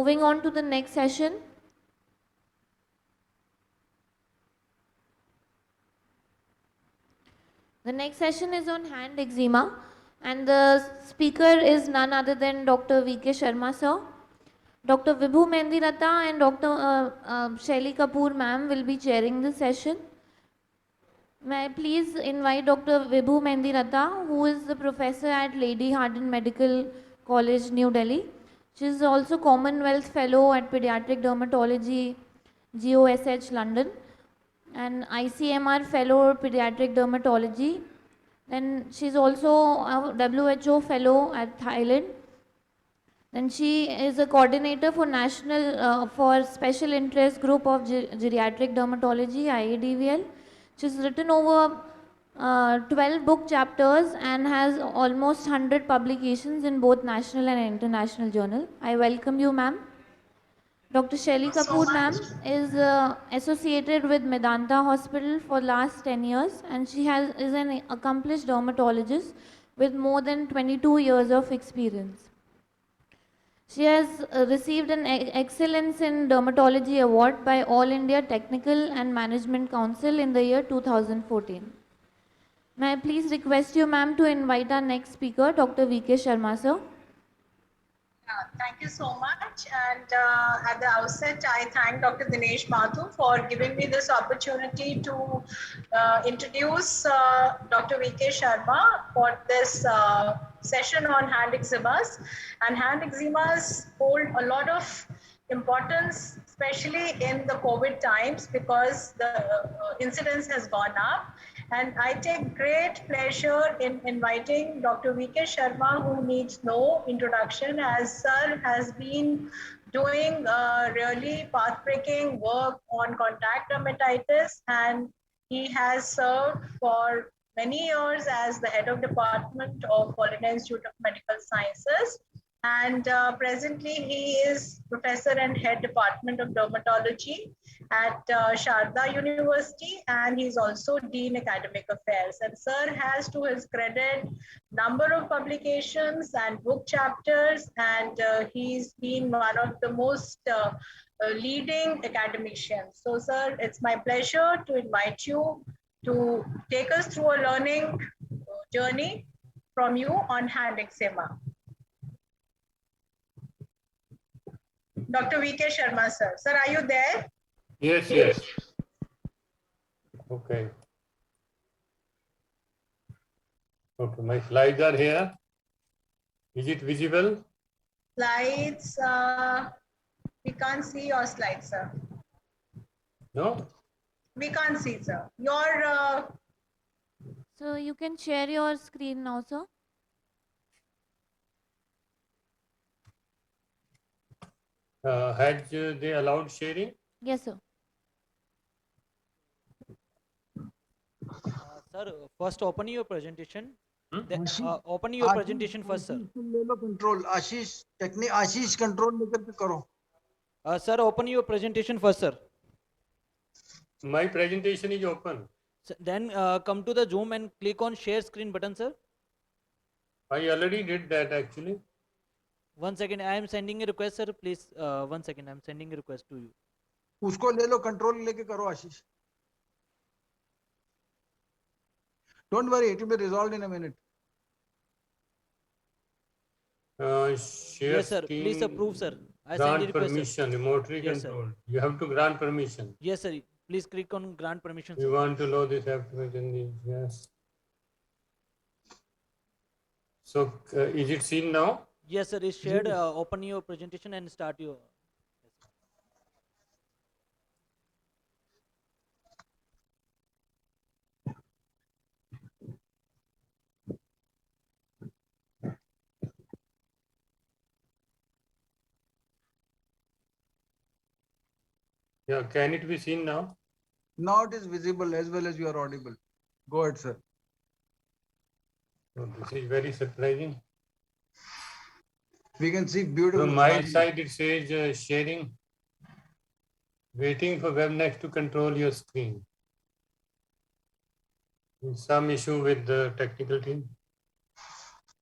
moving on to the next session. The next session is on hand eczema, and the speaker is none other than Dr. V.K. Sharma sir. Dr. Vibhu Mendiratta and Dr. Shaili Kapoor ma'am will be chairing this session. May I please invite Dr. Vibhu Mendiratta, who is the professor at Lady Hardin Medical College, New Delhi. She is also Commonwealth Fellow at Pediatric Dermatology, GOSH, London, and ICMR Fellow Pediatric Dermatology. Then she is also a WHO Fellow at Thailand. Then she is a coordinator for for Special Interest Group of Geriatric Dermatology, IADVL. She's written over 12 book chapters and has almost 100 publications in both national and international journal. I welcome you, ma'am. Dr. Shaili Kapoor, ma'am, is associated with Medanta Hospital for last 10 years, and she is an accomplished dermatologist with more than 22 years of experience. She has received an Excellence in Dermatology Award by All India Technical and Management Council in the year 2014. May I please request you, ma'am, to invite our next speaker, Dr. V.K. Sharma, sir. Thank you so much. And at the outset, I thank Dr. Dinesh Mathur for giving me this opportunity to introduce Dr. V.K. Sharma for this session on hand eczemas. And hand eczemas hold a lot of importance, especially in the COVID times, because the incidence has gone up. And I take great pleasure in inviting Dr. V.K. Sharma, who needs no introduction, as Sir has been doing really path-breaking work on contact dermatitis, and he has served for many years as the head of department of Paulina Institute of Medical Sciences. And presently he is professor and head department of dermatology at Sharda University, and he's also dean academic affairs. And sir has to his credit number of publications and book chapters, and he's been one of the most leading academicians. So sir, it's my pleasure to invite you to take us through a learning journey from you on hand eczema. Dr. V.K. Sharma, sir. Sir, are you there? Yes, yes. Okay. Okay, my slides are here. Is it visible? Slides, we can't see your slides, sir. No? We can't see, sir. Your... So you can share your screen now, sir. Had they allowed sharing? Yes, sir. Sir, first open your presentation. Open your presentation first, sir. ले लो control. आशीष control लेकर के करो. Sir, open your presentation first, sir. My presentation is open. Then come to the Zoom and click on share screen button, sir. I already did that actually. 1 second, I am sending a request, sir. Please, 1 second, I am sending a request to you. उसको ले लो control लेके करो आशीष. Don't worry, it will be resolved in a minute. Share Yes, sir. screen, Please approve, sir. I send grant the request, permission, sir. remotely Yes, controlled. You have to grant permission. Yes, sir. Please click on grant permission, You sir. want to know this after yes. So is it seen now? Yes, sir. It's shared. Open your presentation and start your. Yeah, can it be seen now? Now it is visible as well as you are audible. Go ahead, sir. Oh, this is very surprising. We can see beautiful. From my side, it says sharing. Waiting for WebNext to control your screen. Some issue with the technical team.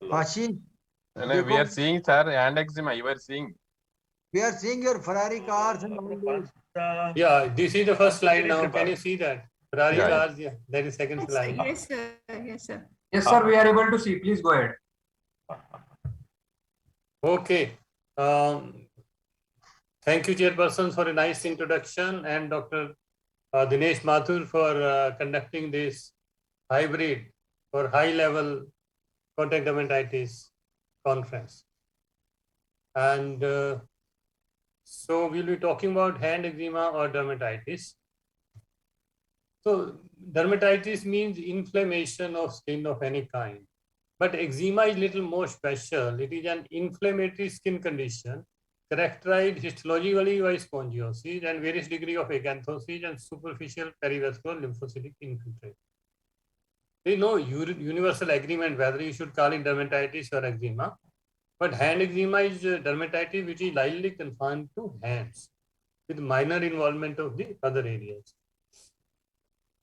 Ashish, No, we are seeing, sir, and eczema. You are seeing. We are seeing your Ferrari cars and all those. Yeah, this is the first slide now. Can you see that? Ferrari Yeah. cars, yeah, that is second slide. Yes, sir. Yes, sir. Yes, sir, we are able to see. Please go ahead. Okay. Thank you, Chairperson, for a nice introduction, and Dr. Dinesh Mathur for conducting this hybrid or high-level contact dermatitis conference. And so we'll be talking about hand eczema or dermatitis. So dermatitis means inflammation of skin of any kind. But eczema is little more special. It is an inflammatory skin condition characterized histologically by spongiosis and various degree of acanthosis and superficial perivascular lymphocytic infiltrate. There is no universal agreement whether you should call it dermatitis or eczema. But hand eczema is dermatitis which is lightly confined to hands with minor involvement of the other areas.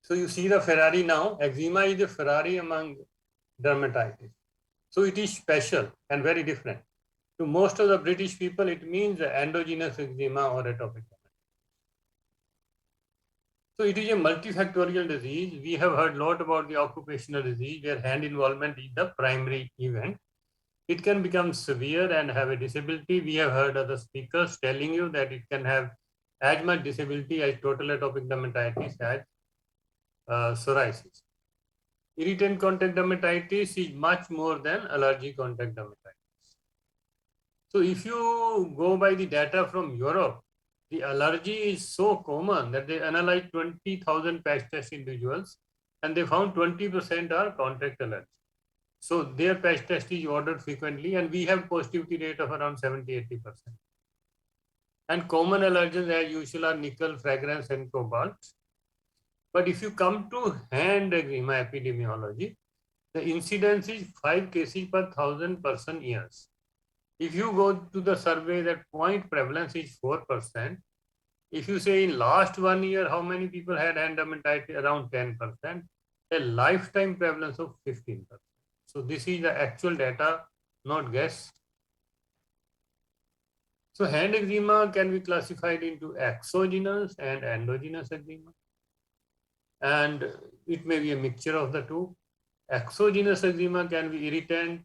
So you see the Ferrari now. Eczema is the Ferrari among dermatitis. So it is special and very different. To most of the British people, it means endogenous eczema or atopic dermatitis. So it is a multifactorial disease. We have heard a lot about the occupational disease where hand involvement is the primary event. It can become severe and have a disability. We have heard other speakers telling you that it can have as much disability as total atopic dermatitis as psoriasis. Irritant contact dermatitis is much more than allergic contact dermatitis. So if you go by the data from Europe, the allergy is so common that they analyzed 20,000 patch test individuals and they found 20% are contact allergy. So their patch test is ordered frequently and we have positivity rate of around 70-80%. And common allergens as usual are nickel, fragrance and cobalt. But if you come to hand eczema epidemiology, the incidence is 5 cases per 1,000 person years. If you go to the survey, that point prevalence is 4%. If you say in last 1 year, how many people had hand dermatitis? Around 10%. A lifetime prevalence of 15%. So this is the actual data, not guess. So hand eczema can be classified into exogenous and endogenous eczema. And it may be a mixture of the two. Exogenous eczema can be irritant,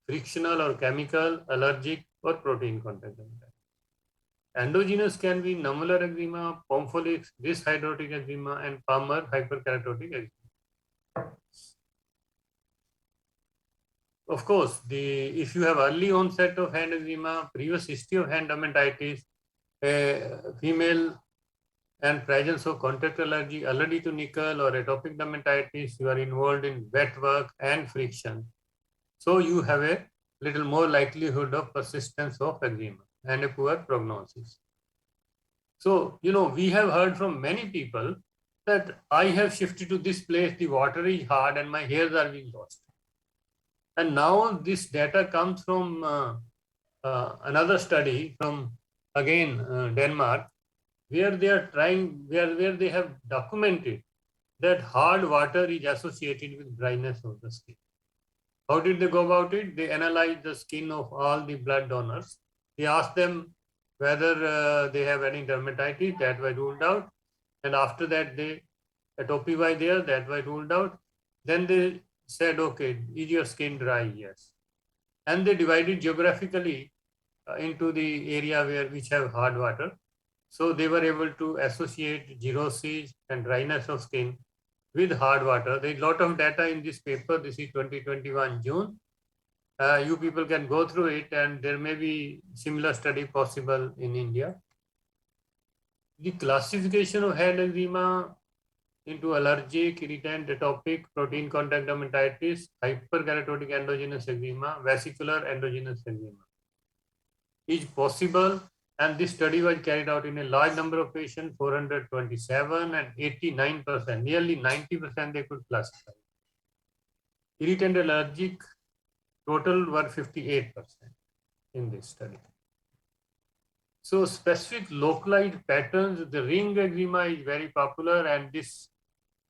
frictional or chemical, allergic or protein contact dermatitis. Endogenous can be nummular eczema, Pompholic, dyshydrotic eczema and Palmer hyperkeratotic eczema. Of course, if you have early onset of hand eczema, previous history of hand dermatitis, female and presence of contact allergy, allergy to nickel or atopic dermatitis, you are involved in wet work and friction. So you have a little more likelihood of persistence of eczema and a poor prognosis. So, we have heard from many people that I have shifted to this place, the water is hard and my hairs are being lost. And now this data comes from another study from, again, Denmark, where they are trying, where they have documented that hard water is associated with dryness of the skin. How did they go about it? They analyzed the skin of all the blood donors. They asked them whether they have any dermatitis, that was ruled out. And after that, atopy was there, that was ruled out. Then they said, okay, is your skin dry? Yes. And they divided geographically into the area which have hard water. So they were able to associate xerosis and dryness of skin with hard water. There is a lot of data in this paper. This is 2021 June. You people can go through it and there may be similar study possible in India. The classification of hand eczema into allergic, irritant, atopic, protein contact dermatitis, hyperkeratotic endogenous eczema, vesicular endogenous eczema is possible. And this study was carried out in a large number of patients, 427 and 89%, nearly 90% they could classify. Irritant allergic total were 58% in this study. So specific localized patterns, the ring eczema is very popular and this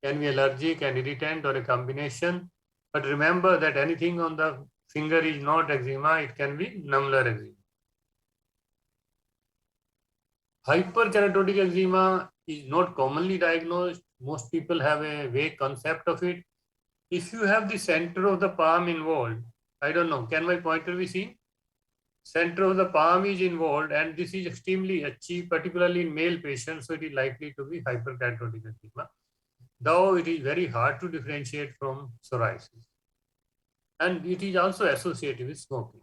can be allergic and irritant or a combination. But remember that anything on the finger is not eczema, it can be nummular eczema. Hyperkeratotic eczema is not commonly diagnosed. Most people have a vague concept of it. If you have the center of the palm involved, I don't know, can my pointer be seen? Center of the palm is involved, and this is extremely itchy, particularly in male patients, so it is likely to be hyperkeratotic eczema, though it is very hard to differentiate from psoriasis. And it is also associated with smoking.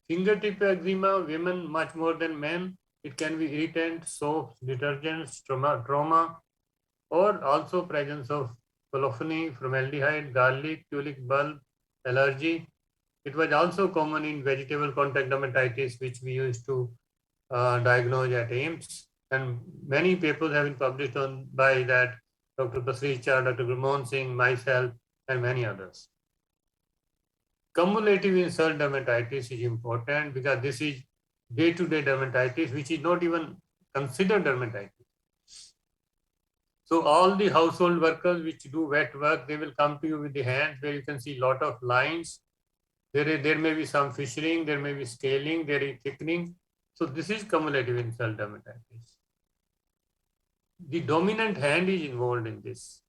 Fingertip eczema, women much more than men. It can be irritant, soaps, detergents, trauma, or also presence of colophony, formaldehyde, garlic, tulip bulb, allergy. It was also common in vegetable contact dermatitis, which we used to diagnose at AIMS. And many papers have been published on by that Dr. Pasricha, Dr. Gurmohan Singh, myself, and many others. Cumulative insult dermatitis is important because this is day-to-day dermatitis, which is not even considered dermatitis. So all the household workers which do wet work, they will come to you with the hands where you can see a lot of lines. There may be some fissuring, there may be scaling, there is thickening. So this is cumulative insult dermatitis. The dominant hand is involved in this,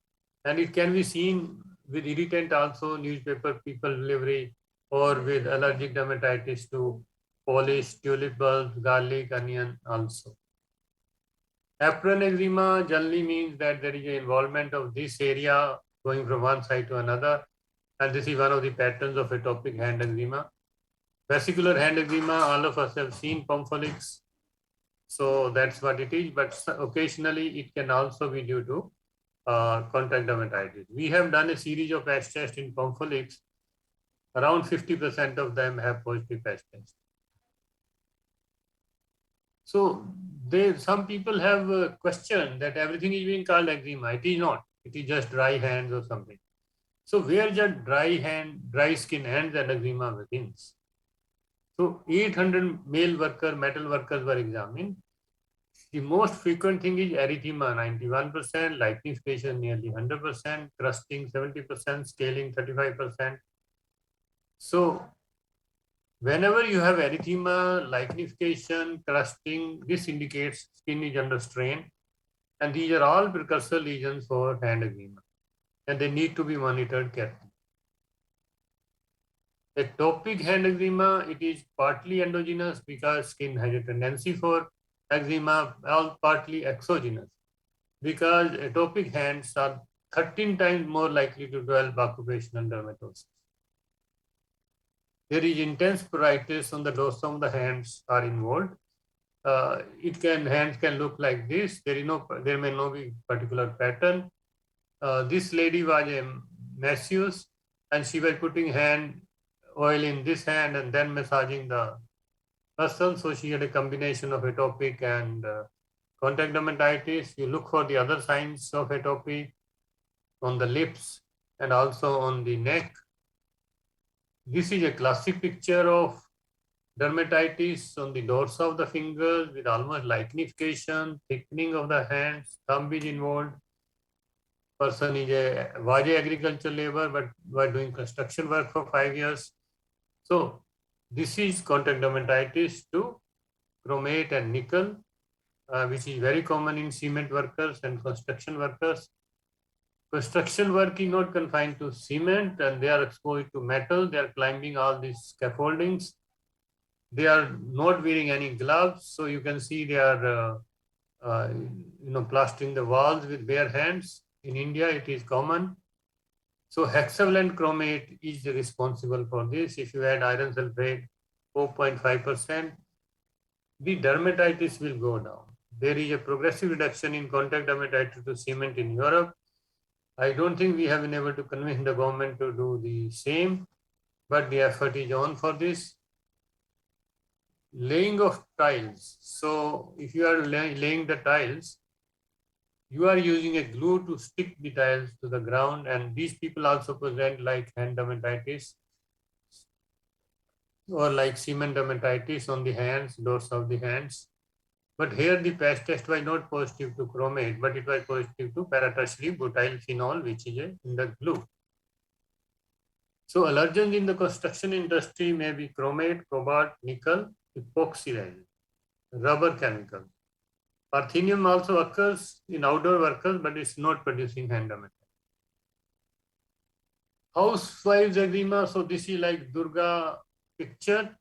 and it can be seen with irritant also, newspaper people delivery, or with allergic dermatitis to polish, tulip bulbs, garlic, onion also. Apron eczema generally means that there is an involvement of this area going from one side to another, and this is one of the patterns of atopic hand eczema. Vesicular hand eczema, all of us have seen Pomfolix, so that's what it is, but occasionally it can also be due to contact dermatitis. We have done a series of patch tests in Pomfolix. Around 50% of them have positive patch tests. So some people have a question that everything is being called eczema. It is not. It is just dry hands or something. So where just dry skin ends and eczema begins. So 800 metal workers were examined. The most frequent thing is erythema, 91%, lichenification nearly 100%, crusting 70%, scaling 35%. So whenever you have erythema, lichenification, crusting, this indicates skin is under strain. And these are all precursor lesions for hand eczema. And they need to be monitored carefully. Atopic hand eczema, it is partly endogenous because skin has a tendency for eczema, all partly exogenous because atopic hands are 13 times more likely to develop occupational dermatosis. There is intense pruritus on the dorsum of the hands are involved. Hands can look like this. There may not be particular pattern. This lady was a masseuse, and she was putting hand oil in this hand and then massaging the person. So she had a combination of atopic and contact dermatitis. You look for the other signs of atopy on the lips and also on the neck. This is a classic picture of dermatitis on the dorsa of the fingers with almost lichenification, thickening of the hands, thumb is involved. Person was a agricultural labor but was doing construction work for 5 years. So this is contact dermatitis to chromate and nickel, which is very common in cement workers and construction workers. Construction work is not confined to cement, and they are exposed to metal. They are climbing all these scaffoldings. They are not wearing any gloves, so you can see they are plastering the walls with bare hands. In India, it is common. So hexavalent chromate is responsible for this. If you add iron sulfate 4.5%, the dermatitis will go down. There is a progressive reduction in contact dermatitis to cement in Europe. I don't think we have been able to convince the government to do the same, but the effort is on for this. Laying of tiles. So if you are laying the tiles, you are using a glue to stick the tiles to the ground, and these people also present like hand dermatitis or like cement dermatitis on the hands, dorsa of the hands. But here the patch test was not positive to chromate, but it was positive to paratertiary butyl phenol, which is in the glue. So allergens in the construction industry may be chromate, cobalt, nickel, epoxy resin. rubber chemicals. Parthenium also occurs in outdoor workers, but it's not producing hand dermatitis. Housewives eczema. So this is like Durga picture,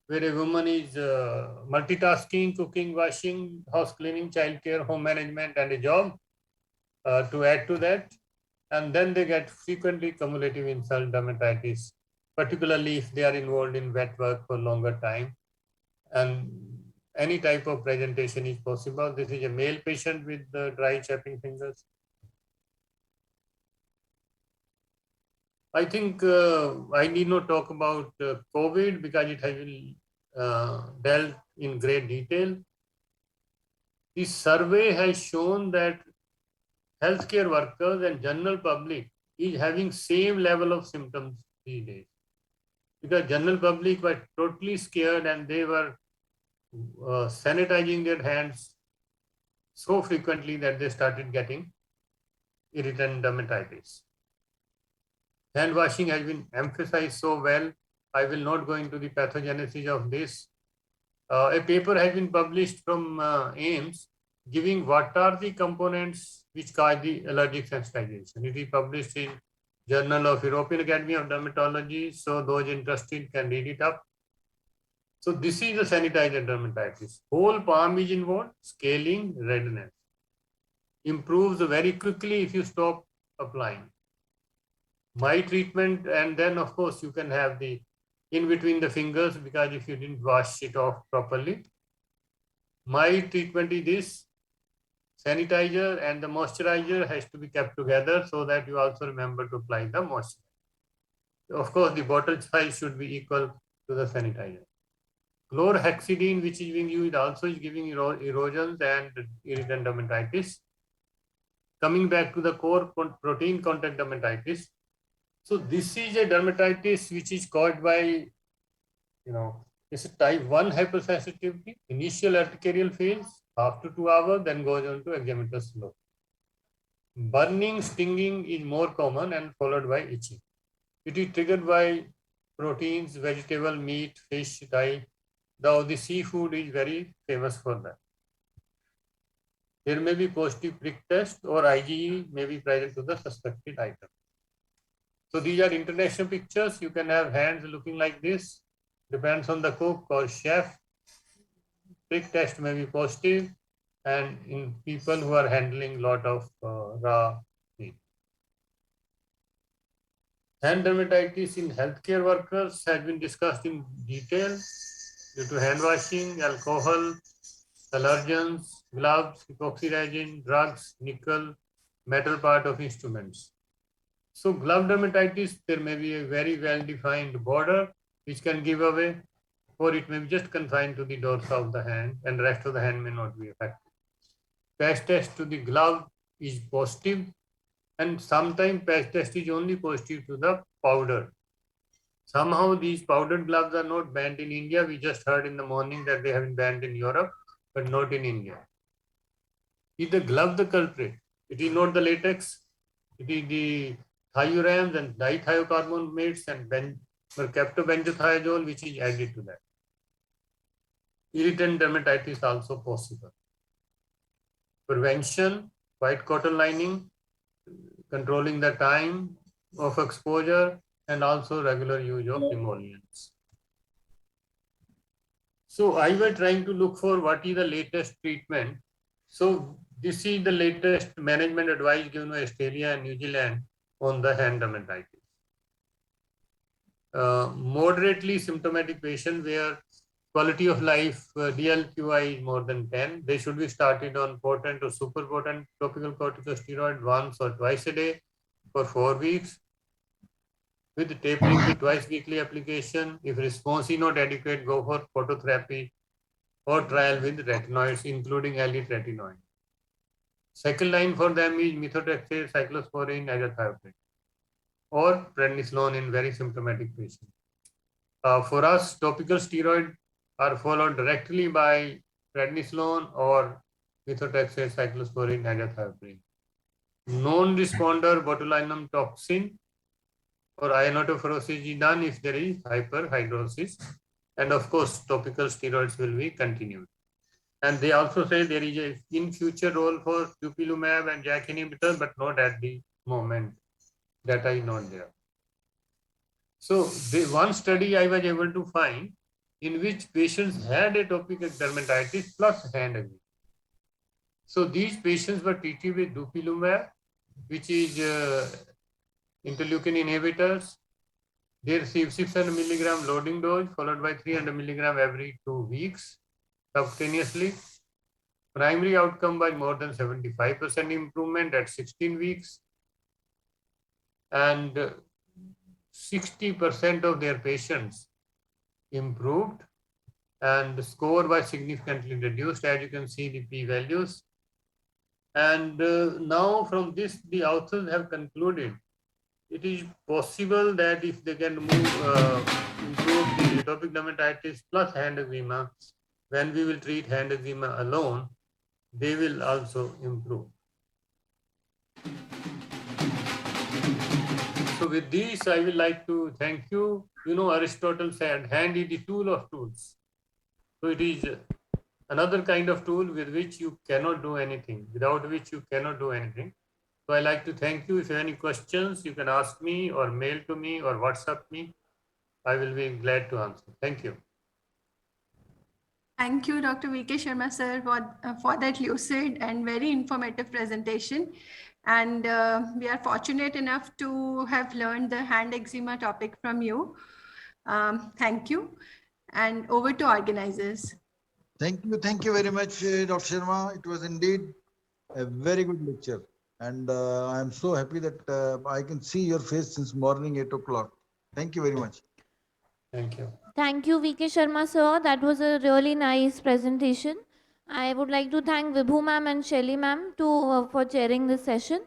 where a woman is multitasking, cooking, washing, house cleaning, childcare, home management, and a job to add to that. And then they get frequently cumulative insult dermatitis, particularly if they are involved in wet work for longer time. And any type of presentation is possible. This is a male patient with dry chapping fingers. I think I need not talk about COVID because it has been dealt in great detail. This survey has shown that healthcare workers and general public is having same level of symptoms these days. Because general public were totally scared and they were sanitizing their hands so frequently that they started getting irritant dermatitis. Hand washing has been emphasized so well. I will not go into the pathogenesis of this. A paper has been published from AIMS giving what are the components which cause the allergic sensitization. It is published in Journal of European Academy of Dermatology, so those interested can read it up. So this is the sanitizer dermatitis. Whole palm is involved, scaling, redness. Improves very quickly if you stop applying. My treatment, and then of course you can have the in between the fingers because if you didn't wash it off properly. My treatment is this: sanitizer and the moisturizer has to be kept together so that you also remember to apply the moisturizer. Of course, the bottle size should be equal to the sanitizer. Chlorhexidine, which is being used, also is giving erosions and irritant dermatitis. Coming back to the core protein contact dermatitis. So this is a dermatitis which is caused by, it's a type 1 hypersensitivity, initial urticarial phase, after 2 hours, then goes on to eczematous slope. Burning, stinging is more common and followed by itching. It is triggered by proteins, vegetable, meat, fish, dye, though the seafood is very famous for that. There may be positive prick test or IgE may be present to the suspected item. So these are international pictures. You can have hands looking like this. Depends on the cook or chef. Prick test may be positive, and in people who are handling a lot of raw meat. Hand dermatitis in healthcare workers has been discussed in detail due to hand washing, alcohol, allergens, gloves, epoxy resin, drugs, nickel, metal part of instruments. So glove dermatitis, there may be a very well-defined border which can give away, or it may be just confined to the dorsum of the hand and the rest of the hand may not be affected. Patch test to the glove is positive, and sometimes patch test is only positive to the powder. Somehow these powdered gloves are not banned in India. We just heard in the morning that they have been banned in Europe, but not in India. Is the glove the culprit? It is not the latex. It is the thiurams and dithiocarbamates and mercaptobenzothiazole which is added to that. Irritant dermatitis also possible. Prevention, white cotton lining, controlling the time of exposure, and also regular use of emollients. So I was trying to look for what is the latest treatment. So this is the latest management advice given by Australia and New Zealand on the hand dermatitis. Moderately symptomatic patient where quality of life DLQI is more than 10, they should be started on potent or super potent topical corticosteroid once or twice a day for 4 weeks with tapering to twice weekly application. If response is not adequate, go for phototherapy or trial with retinoids including elite retinoid. Second line for them is methotrexate, cyclosporine, azathioprine, or prednisolone in very symptomatic patients. For us, topical steroid are followed directly by prednisolone or methotrexate, cyclosporine, azathioprine. Non-responder botulinum toxin or ionotophoresis is done if there is hyperhidrosis, and of course, topical steroids will be continued. And they also say there is a in future role for dupilumab and JAK inhibitor, but not at the moment. Data is not there. So the one study I was able to find in which patients had atopic dermatitis plus hand eczema. So these patients were treated with dupilumab, which is interleukin inhibitors. They received 600 milligram loading dose followed by 300 milligram every 2 weeks subcutaneously. Primary outcome by more than 75% improvement at 16 weeks. And 60% of their patients improved and the score was significantly reduced, as you can see the p-values. And now from this, the authors have concluded it is possible that if they can improve the atopic dermatitis plus hand eczema, when we will treat hand eczema alone, they will also improve. So with this, I will like to thank you. You know, Aristotle said, hand is the tool of tools. So it is another kind of tool with which you cannot do anything, without which you cannot do anything. So I like to thank you. If you have any questions, you can ask me or mail to me or WhatsApp me. I will be glad to answer. Thank you. Thank you, Dr. V.K. Sharma, sir, for that lucid and very informative presentation. And we are fortunate enough to have learned the hand eczema topic from you. Thank you. And over to organizers. Thank you very much, Dr. Sharma. It was indeed a very good lecture. And I am so happy that I can see your face since morning 8 o'clock. Thank you very much. Thank you. Thank you, V.K. Sharma, sir. That was a really nice presentation. I would like to thank Vibhu ma'am and Shelly ma'am for chairing this session.